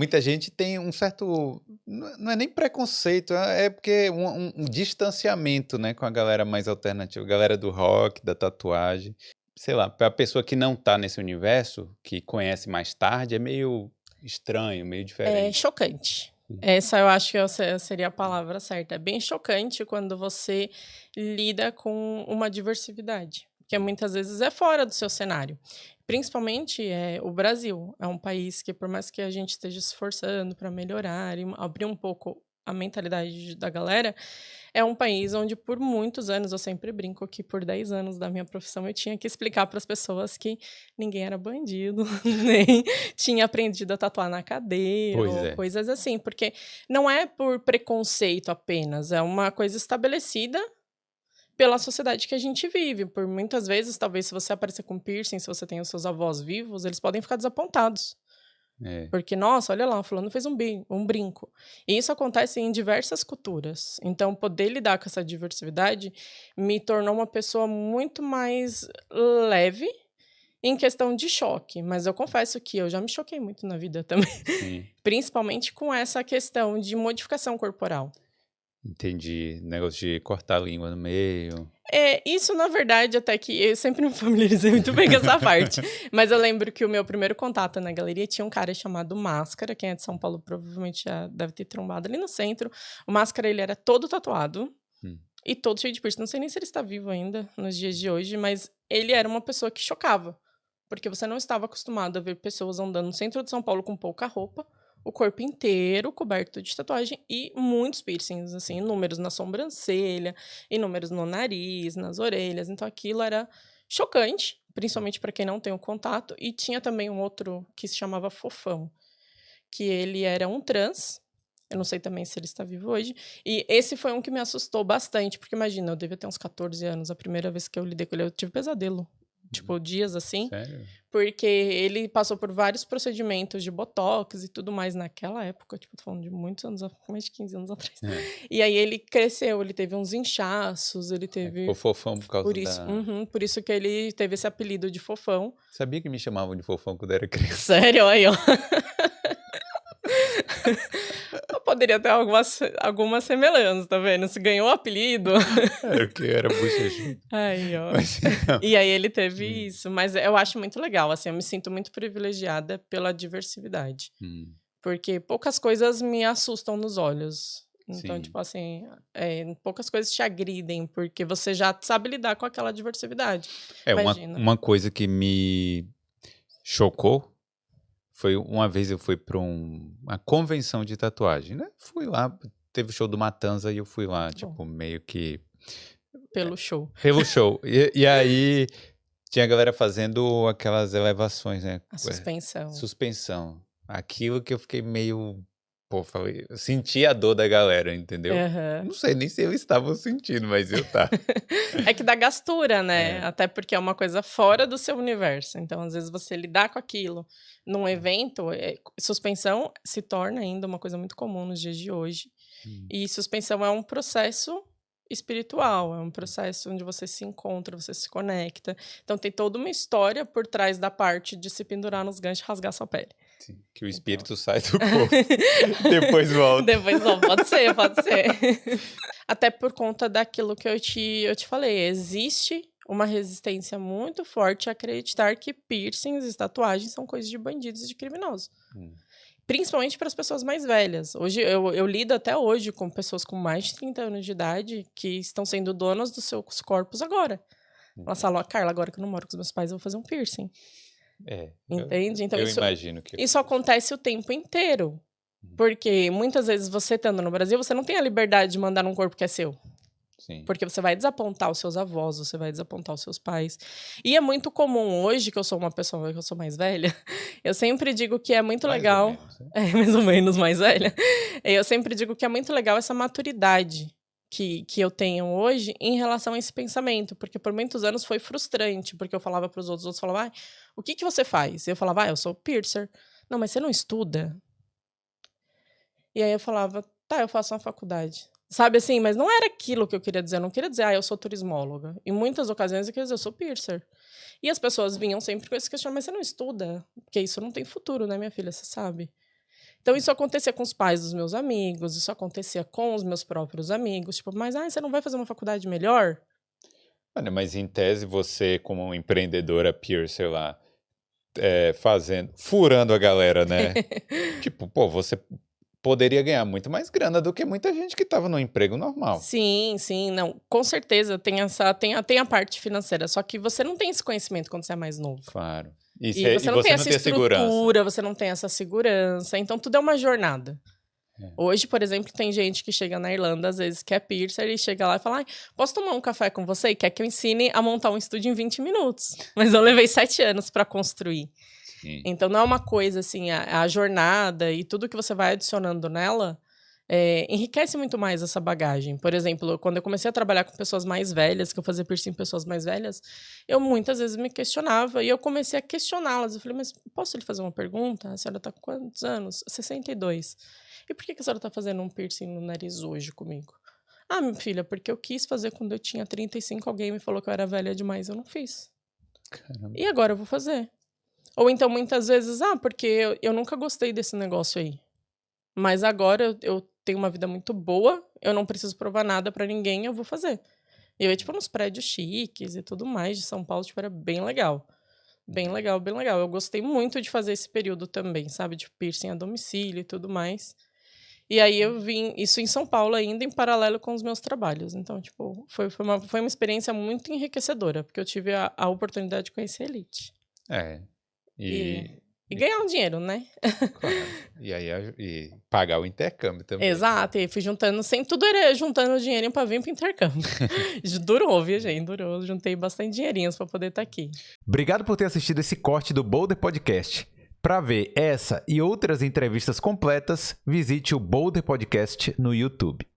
muita gente tem um certo, não é nem preconceito, é porque um distanciamento, né, com a galera mais alternativa, a galera do rock, da tatuagem. Sei lá, para a pessoa que não tá nesse universo, que conhece mais tarde, é meio estranho, meio É diferente. chocante. Essa eu acho que seria a palavra certa. É bem chocante quando você lida com uma diversidade, porque muitas vezes é fora do seu cenário. Principalmente o Brasil. É um país que, por mais que a gente esteja se esforçando para melhorar e abrir um pouco a mentalidade da galera, é um país onde por muitos anos, eu sempre brinco que por 10 anos da minha profissão eu tinha que explicar para as pessoas que ninguém era bandido, nem tinha aprendido a tatuar na cadeira Pois ou é. coisas assim, porque não é por preconceito apenas, é uma coisa estabelecida pela sociedade que a gente vive. Por muitas vezes, talvez se você aparecer com piercing, se você tem os seus avós vivos, eles podem ficar desapontados. É. Porque, nossa, olha lá, fulano fez um brinco. E isso acontece em diversas culturas. Então, poder lidar com essa diversidade me tornou uma pessoa muito mais leve em questão de choque. Mas eu confesso que eu já me choquei muito na vida também. Sim, Principalmente com essa questão de modificação corporal. entendi. Negócio de cortar a língua no meio. Isso, na verdade, até que eu sempre me familiarizei muito bem com essa parte. Mas eu lembro que o meu primeiro contato na galeria tinha um cara chamado Máscara. Quem é de São Paulo provavelmente já deve ter trombado ali no centro. O Máscara, ele era todo tatuado e todo cheio de piercing. Não sei nem se ele está vivo ainda nos dias de hoje, mas ele era uma pessoa que chocava. Porque você não estava acostumado a ver pessoas andando no centro de São Paulo com pouca roupa, o corpo inteiro coberto de tatuagem e muitos piercings, assim, inúmeros na sobrancelha, inúmeros no nariz, nas orelhas. Então aquilo era chocante, principalmente para quem não tem o contato. E tinha também um outro que se chamava Fofão, que ele era um trans. Eu não sei também se ele está vivo hoje. E esse foi um que me assustou bastante, porque imagina, eu devia ter uns 14 anos, a primeira vez que eu lidei com ele, eu tive pesadelo. Tipo, dias assim. Sério? Porque ele passou por vários procedimentos de botox e tudo mais naquela época. Tipo, tô falando de muitos anos, mais de 15 anos atrás. E aí ele cresceu, ele teve uns inchaços, ele teve... Ficou fofão por causa Por isso, da... por isso que ele teve esse apelido de Fofão. Sabia que me chamavam de fofão quando era criança? Sério, aí, ó. Eu poderia ter algumas semelhanças, tá vendo? Se ganhou o apelido. Era porque eu era bochechudo. Aí, ó. Mas, E aí ele teve isso. Mas eu acho muito legal, assim, eu me sinto muito privilegiada pela diversidade. Porque poucas coisas me assustam nos olhos. Então, Sim. tipo assim, poucas coisas te agridem, porque você já sabe lidar com aquela diversidade. Imagina. Uma coisa que me chocou foi uma vez eu fui para uma convenção de tatuagem, né? Fui lá, teve o show do Matanza e eu fui lá, tipo, meio que... Pelo show. Pelo show. E aí tinha a galera fazendo aquelas elevações, né? A suspensão. Suspensão. Aquilo que eu fiquei meio... Pô, falei, eu senti a dor da galera, entendeu? Não sei nem se eles estavam sentindo, mas eu tava. É que dá gastura, né? Até porque é uma coisa fora do seu universo. Então, às vezes, você lidar com aquilo num evento, suspensão se torna ainda uma coisa muito comum nos dias de hoje. E suspensão é um processo espiritual, é um processo onde você se encontra, você se conecta. Então, tem toda uma história por trás da parte de se pendurar nos ganchos e rasgar sua pele. Sim, que o espírito sai do corpo, depois volta. Depois volta, pode ser, pode ser. Até por conta daquilo que eu te falei, existe uma resistência muito forte a acreditar que piercings e tatuagens são coisas de bandidos e de criminosos. Principalmente para as pessoas mais velhas. Hoje, eu lido até hoje com pessoas com mais de 30 anos de idade que estão sendo donas dos seus corpos agora. Elas falam, Carla, agora que eu não moro com os meus pais, eu vou fazer um piercing. Entende? Então, eu imagino que... Isso acontece o tempo inteiro. Porque muitas vezes você estando no Brasil, você não tem a liberdade de mandar num corpo que é seu. Sim. Porque você vai desapontar os seus avós, você vai desapontar os seus pais. E é muito comum hoje, que eu sou uma pessoa que eu sou mais velha, eu sempre digo que é muito legal... Ou menos, né? mais ou menos mais velha. Eu sempre digo que é muito legal essa maturidade que eu tenho hoje em relação a esse pensamento, porque por muitos anos foi frustrante, porque eu falava para os outros falavam, o que você faz? Eu falava, eu sou piercer. Não, mas você não estuda? E aí eu falava, tá, eu faço uma faculdade. Sabe assim, mas não era aquilo que eu queria dizer, eu não queria dizer, eu sou turismóloga. Em muitas ocasiões eu queria dizer, eu sou piercer. E as pessoas vinham sempre com esse questionamento, mas você não estuda? Porque isso não tem futuro, né, minha filha, você sabe? Então, isso acontecia com os pais dos meus amigos, isso acontecia com os meus próprios amigos. Tipo, mas você não vai fazer uma faculdade melhor? Olha, mas em tese você, como uma empreendedora peer, sei lá, furando a galera, né? Tipo, pô, você poderia ganhar muito mais grana do que muita gente que estava no emprego normal. Sim, não. Com certeza tem a parte financeira, só que você não tem esse conhecimento quando você é mais novo. Claro. E você não tem essa estrutura, você não tem essa segurança, então tudo é uma jornada. Hoje, por exemplo, tem gente que chega na Irlanda, às vezes, que é piercer, e chega lá e fala, posso tomar um café com você? E quer que eu ensine a montar um estúdio em 20 minutos. Mas eu levei 7 anos para construir. Sim. Então, não é uma coisa assim, a jornada e tudo que você vai adicionando nela enriquece muito mais essa bagagem. Por exemplo, quando eu comecei a trabalhar com pessoas mais velhas, que eu fazia piercing com pessoas mais velhas, eu muitas vezes me questionava e eu comecei a questioná-las. Eu falei, mas posso lhe fazer uma pergunta? A senhora está com quantos anos? 62. E por que a senhora está fazendo um piercing no nariz hoje comigo? Minha filha, porque eu quis fazer quando eu tinha 35, alguém me falou que eu era velha demais, eu não fiz. Caramba. E agora eu vou fazer. Ou então, muitas vezes, porque eu nunca gostei desse negócio aí. Mas agora eu tenho uma vida muito boa, eu não preciso provar nada pra ninguém, eu vou fazer. E eu ia, tipo, nos prédios chiques e tudo mais de São Paulo, tipo, era bem legal. Bem legal, bem legal. Eu gostei muito de fazer esse período também, sabe? De piercing a domicílio e tudo mais. E aí eu vim, isso em São Paulo ainda, em paralelo com os meus trabalhos. Então, tipo, foi uma experiência muito enriquecedora, porque eu tive a oportunidade de conhecer a Elite. E ganhar um dinheiro, né? Claro. E aí e pagar o intercâmbio também. Exato, e fui juntando, tudo era juntando dinheirinho pra vir pro intercâmbio. Durou, viu, gente? Durou. Juntei bastante dinheirinhos pra poder estar aqui. Obrigado por ter assistido esse corte do Boulder Podcast. Para ver essa e outras entrevistas completas, visite o Boulder Podcast no YouTube.